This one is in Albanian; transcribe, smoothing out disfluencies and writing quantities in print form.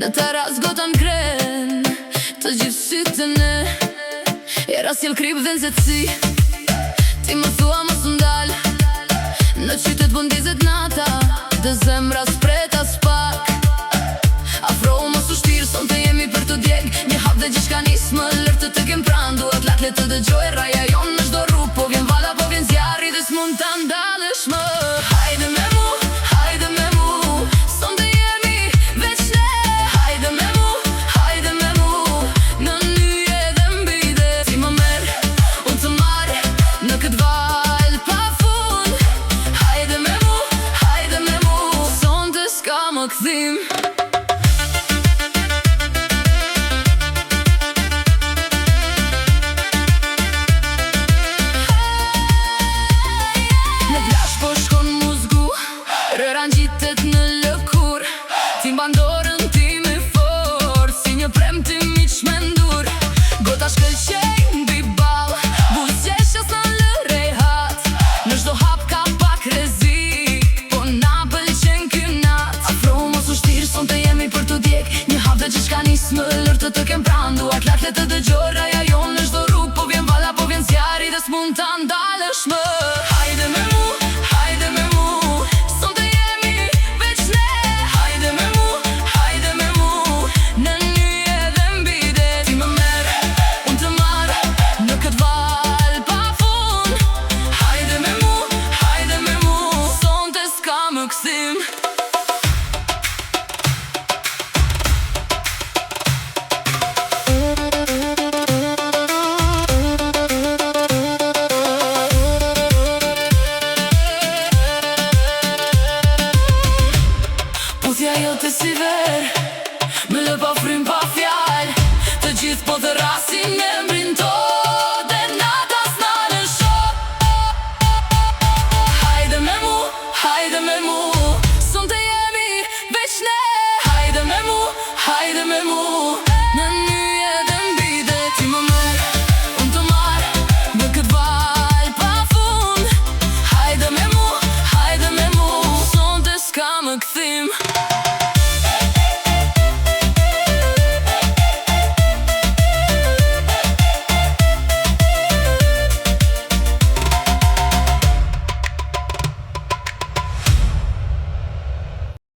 Në teras gota n'kren të gjithë sytë ne. Era s'jel krip dhe n'zetësi, ti më thua mos m'dal. Në qytet bundizet nata, dhe zemra s'preta s'pak. Afro mos u shtirë, son të jemi për të djeg. Një hap dhe gjithka nis më lërtë të kem pran. Duhet lat le të dëgjoj, raja jon në shdo rrug. Po vjen vala, po vjen zjarri dhe s'mund të ndalesh më. Hajde me mu, hajde me mu, son të jemi veç ne. Hajde me mu, hajde me mu, në nyje dhe mbide. Ti më merë, unë të marë, në këtë val pa fund. Hajde me mu, son të s'ka më këthim. Rëran gjitet në lëkur, ti mban dorën ti me fort. Si një premtim i qmendur, gota shkëlqej mbi bal. Buzqeshës në lërehat, në shdo hap ka pak rezik. Po na pëlqen ky nat, afro mos u shtirë, son të jemi për të djeg. Një hap dhe gjithka nis më lërtë të kem pran. Duart lart le të dëgjoj, raja jon në shdo rrug. Po vjen vala, po vjen zjarri dhe s'mund të ndalesh më. Hajde me mu, hajde me mu, këthim. Puthja jote si ver,